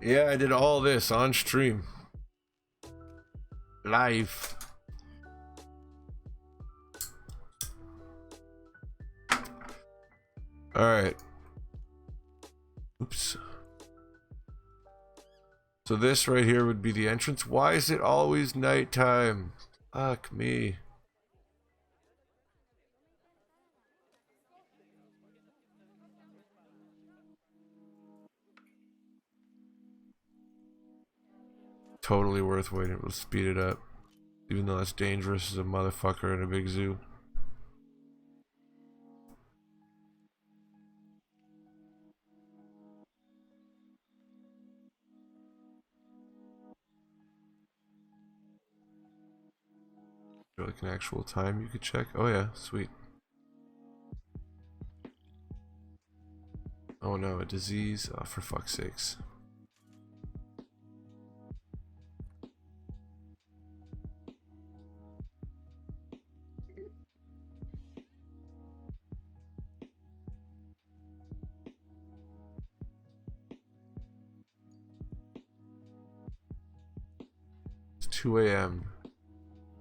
Yeah, I did all this on stream. Live. Alright. Oops. So this right here would be the entrance. Why is it always nighttime? Fuck me. Totally worth waiting. We'll speed it up. Even though that's dangerous as a motherfucker in a big zoo. Like an actual time you could check. Oh yeah, sweet. Oh no, a disease. Oh, for fuck's sakes. It's 2 a.m.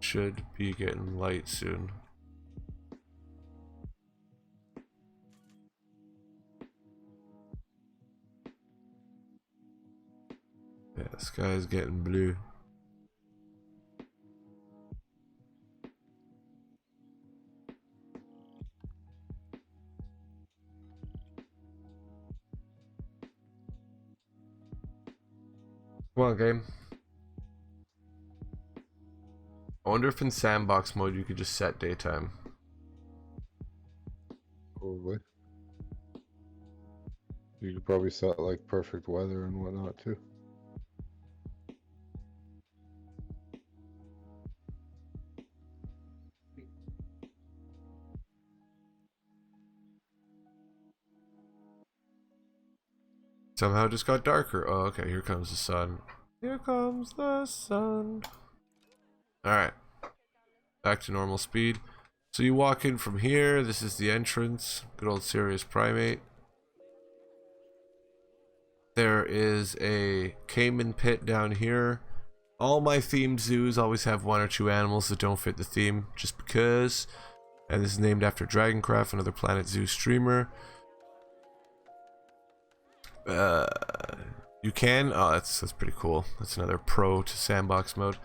Should be getting light soon. Yeah, the sky is getting blue. Come on, game. I wonder if in sandbox mode you could just set daytime. Probably. You could probably set like perfect weather and whatnot too. Somehow it just got darker. Oh, okay, here comes the sun. Here comes the sun. Alright. Back to normal speed. So you walk in from here. This is the entrance. Good old Sirius Primate. There is a caiman pit down here. All my themed zoos always have one or two animals that don't fit the theme, just because. And this is named after Dragoncraft, another Planet Zoo streamer. You can. Oh, that's pretty cool. That's another pro to sandbox mode.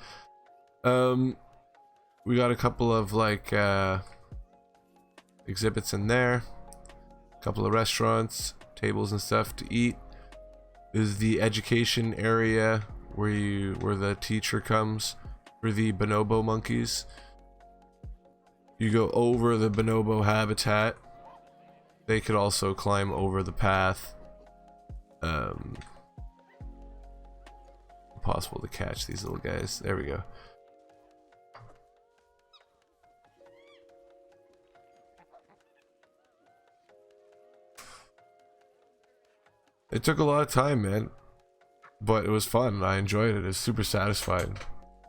We got a couple of like exhibits in there. A couple of restaurants, tables and stuff to eat. This is the education area where the teacher comes for the bonobo monkeys. You go over the bonobo habitat. They could also climb over the path. Impossible to catch these little guys. There we go. It took a lot of time, man, but it was fun. I enjoyed it. It was super satisfying.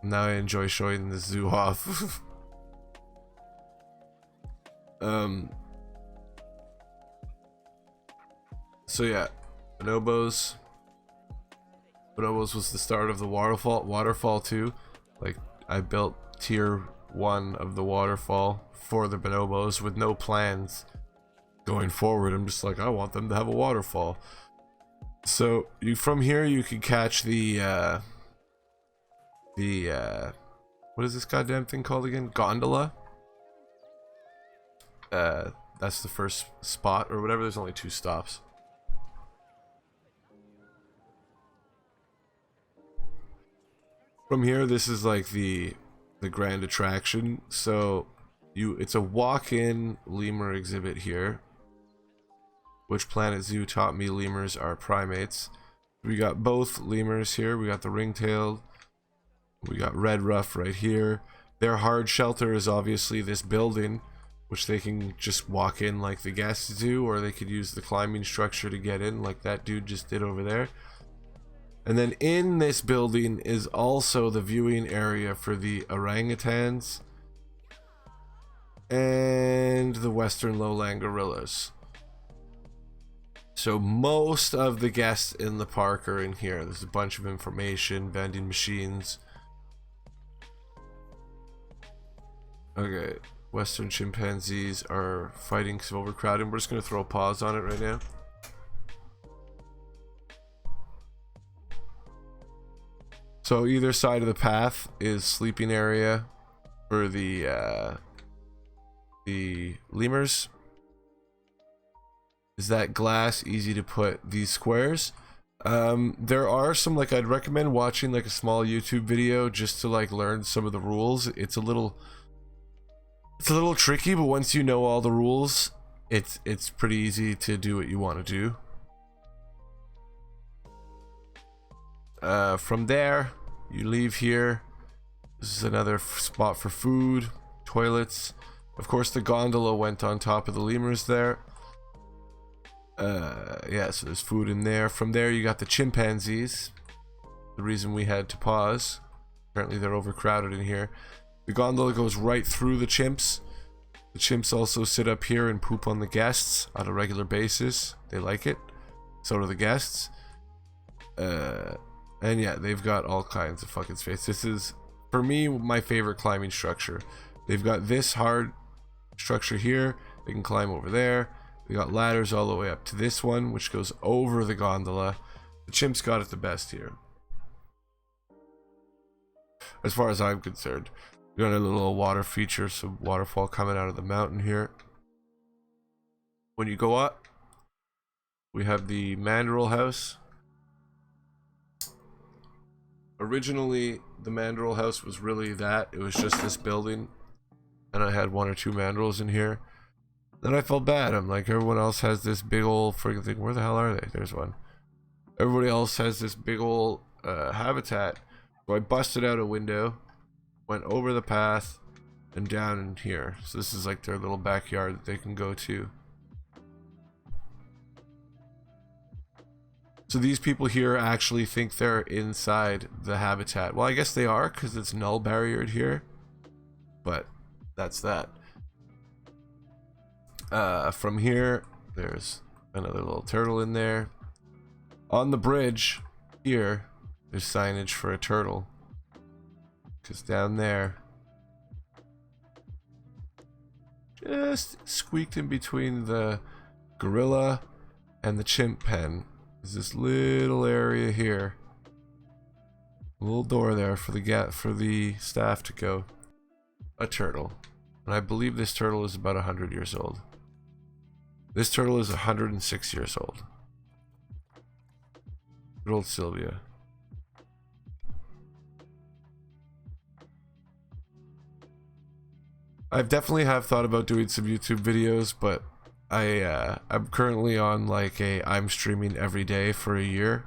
Now I enjoy showing the zoo off. So yeah, bonobos. Bonobos was the start of the waterfall too. Like, I built tier 1 of the waterfall for the bonobos with no plans going forward. I'm just like, I want them to have a waterfall. So from here you can catch the what is this goddamn thing called again? Gondola. That's the first spot or whatever. There's only 2 stops. From here, this is like the grand attraction. So it's a walk-in lemur exhibit here. Which Planet Zoo taught me lemurs are primates. We got both lemurs here. We got the ring-tailed. We got red ruff right here. Their hard shelter is obviously this building, which they can just walk in like the guests do, or they could use the climbing structure to get in like that dude just did over there. And then in this building is also the viewing area for the orangutans and the western lowland gorillas. So most of the guests in the park are in here. There's a bunch of information, vending machines. Okay, Western chimpanzees are fighting because of overcrowding. We're just going to throw a pause on it right now. So either side of the path is sleeping area for the lemurs. Is that glass easy to put these squares? There are some, like, I'd recommend watching like a small YouTube video just to like learn some of the rules. It's a little tricky, but once you know all the rules, it's pretty easy to do what you want to do. From there, you leave here. This is another spot for food, toilets. Of course, the gondola went on top of the lemurs there. Yeah, so there's food in there. From there, you got the chimpanzees. The reason we had to pause. Apparently, they're overcrowded in here. The gondola goes right through the chimps. The chimps also sit up here and poop on the guests on a regular basis. They like it. So do the guests. And yeah, they've got all kinds of fucking space. This is, for me, my favorite climbing structure. They've got this hard structure here. They can climb over there. They got ladders all the way up to this one, which goes over the gondola. The chimps got it the best here, as far as I'm concerned. We got a little water feature, some waterfall coming out of the mountain here. When you go up, we have the mandrill house. Originally, the mandrill house was really that. It was just this building, and I had 1 or 2 mandrills in here. Then I felt bad. I'm like, everyone else has this big old friggin' thing. Where the hell are they? There's one. Everybody else has this big old habitat. So I busted out a window, went over the path, and down in here. So this is like their little backyard that they can go to. So these people here actually think they're inside the habitat. Well, I guess they are, because it's null barriered here. But that's that. From here, there's another little turtle in there. On the bridge here, there's signage for a turtle. Because down there, just squeaked in between the gorilla and the chimp pen, is this little area here. A little door there for the staff to go. A turtle. And I believe this turtle is about 100 years old. This turtle is 106 years old. Good old Sylvia. I've definitely have thought about doing some YouTube videos, but I'm currently on like I'm streaming every day for a year,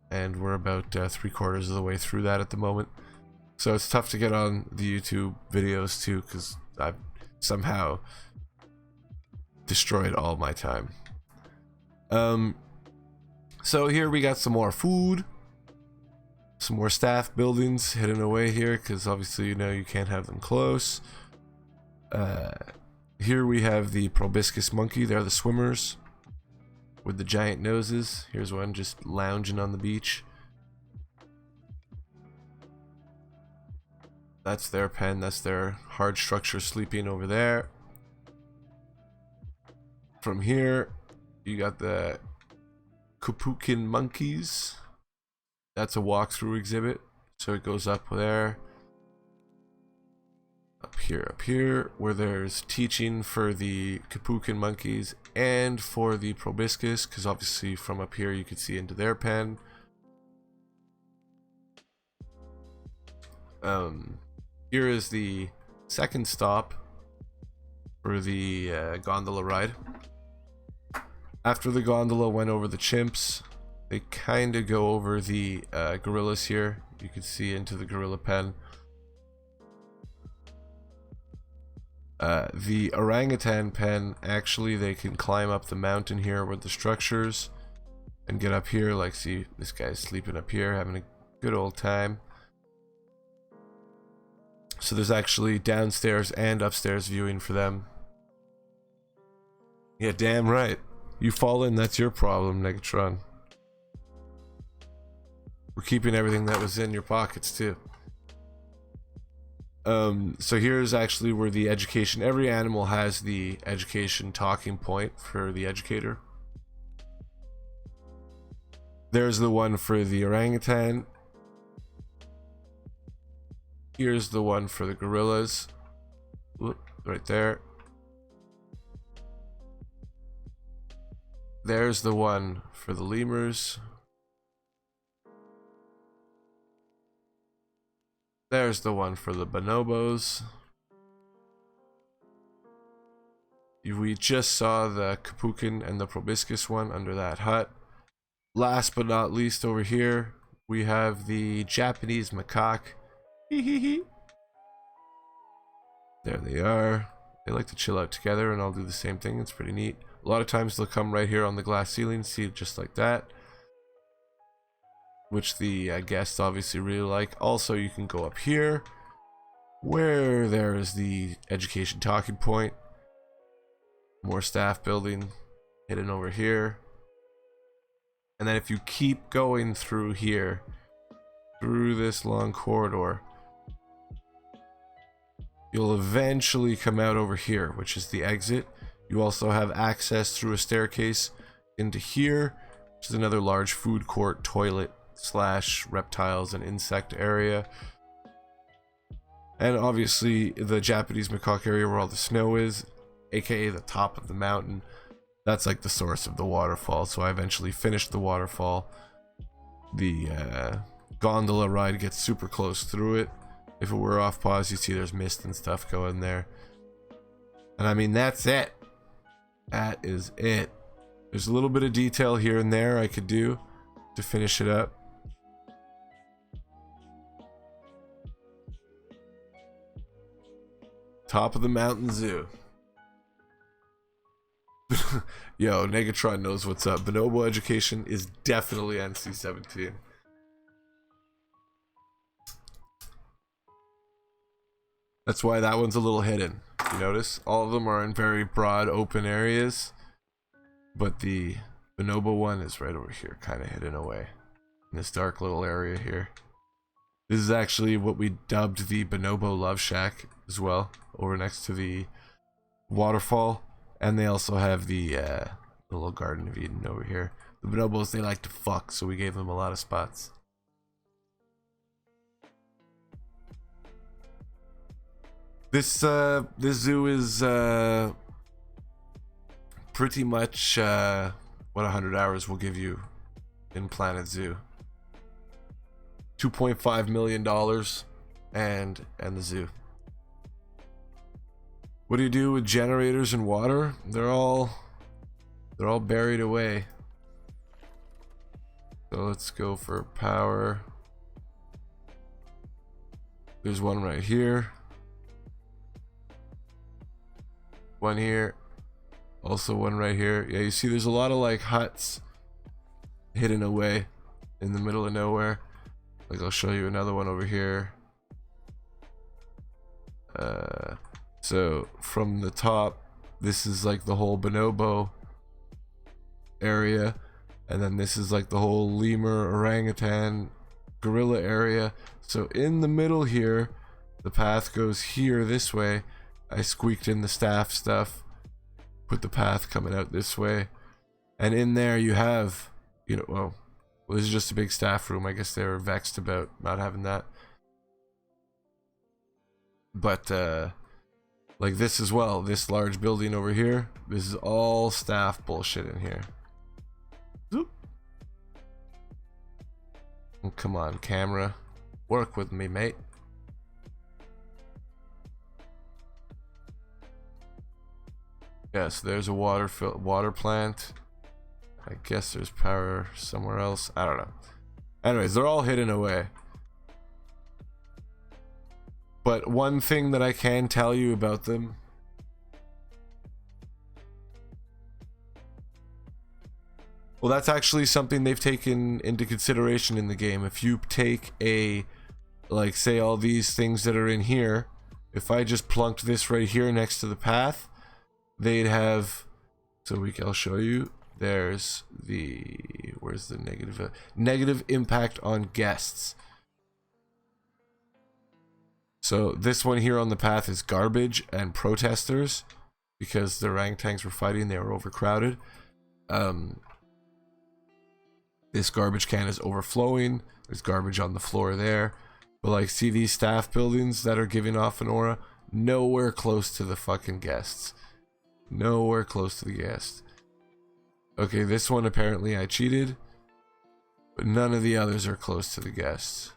and we're about 3/4 of the way through that at the moment. So it's tough to get on the YouTube videos too, because I've somehow destroyed all my time. So here we got some more food, some more staff buildings hidden away here, because obviously you know you can't have them close. Here we have the proboscis monkey. They're the swimmers with the giant noses. Here's one just lounging on the beach. That's their pen. That's their hard structure sleeping over there. From here, you got the Capuchin monkeys. That's a walkthrough exhibit. So it goes up there. Up here, where there's teaching for the Capuchin monkeys and for the proboscis, because obviously from up here you can see into their pen. Here is the second stop for the gondola ride. After the gondola went over the chimps, they kind of go over the gorillas here. You can see into the gorilla pen. The orangutan pen, actually they can climb up the mountain here with the structures and get up here. Like, see, this guy's sleeping up here, having a good old time. So there's actually downstairs and upstairs viewing for them. Yeah, damn right. You fall in, that's your problem, Negatron. We're keeping everything that was in your pockets too. So here's actually where the education, every animal has the education talking point for the educator. There's the one for the orangutan. Here's the one for the gorillas. Whoop, right there. There's the one for the lemurs. There's the one for the bonobos. We just saw the capuchin and the proboscis one under that hut. Last but not least, over here we have the Japanese macaque. There they are. They like to chill out together, and I'll do the same thing. It's pretty neat. A lot of times they'll come right here on the glass ceiling, see it just like that, which the guests obviously really like. Also, you can go up here where there is the education talking point. More staff building hidden over here. And then if you keep going through here, through this long corridor, you'll eventually come out over here, which is the exit. You also have access through a staircase into here, which is another large food court, toilet / reptiles and insect area. And obviously the Japanese macaque area where all the snow is, aka the top of the mountain. That's like the source of the waterfall. So I eventually finished the waterfall. The gondola ride gets super close through it. If it were off pause, you see there's mist and stuff going there. And I mean, that's it. That is it. There's a little bit of detail here and there I could do to finish it up. Top of the mountain zoo. Yo, Negatron knows what's up. Bonobo education is definitely NC-17. That's why that one's a little hidden. You notice? All of them are in very broad open areas, but the bonobo one is right over here, kind of hidden away in this dark little area here. This is actually what we dubbed the Bonobo Love Shack as well, over next to the waterfall. And they also have the little Garden of Eden over here. The bonobos, they like to fuck, so we gave them a lot of spots. This zoo is pretty much what 100 hours will give you in Planet Zoo. $2.5 million and the zoo. What do you do with generators and water? They're all buried away. So let's go for power. There's one right here. One here. Also one right here. Yeah, you see there's a lot of like huts hidden away in the middle of nowhere. Like I'll show you another one over here. So from the top, this is like the whole bonobo area, and then this is like the whole lemur, orangutan, gorilla area. So in the middle here, the path goes here this way. I squeaked in the staff stuff, put the path coming out this way, and in there you have, you know, well, this is just a big staff room. I guess they were vexed about not having that. But like this as well, this large building over here, this is all staff bullshit in here. Zoop. Oh, come on, camera, work with me, mate. Yes, there's a water plant. I guess there's power somewhere else. I don't know. Anyways, they're all hidden away. But one thing that I can tell you about them, well, that's actually something they've taken into consideration in the game. If you take a, like, say all these things that are in here, if I just plunked this right here next to the path, they'd have, so I'll show you, there's the, where's the negative impact on guests. So this one here on the path is garbage and protesters, because the orangutans were fighting, they were overcrowded. This garbage can is overflowing. There's garbage on the floor there. But like, see these staff buildings that are giving off an aura? Nowhere close to the fucking guests. Nowhere close to the guests. Okay, this one apparently I cheated. But none of the others are close to the guests.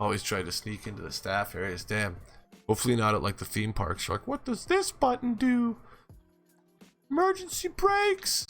Always try to sneak into the staff areas. Damn. Hopefully not at like the theme parks. You're like, what does this button do? Emergency brakes!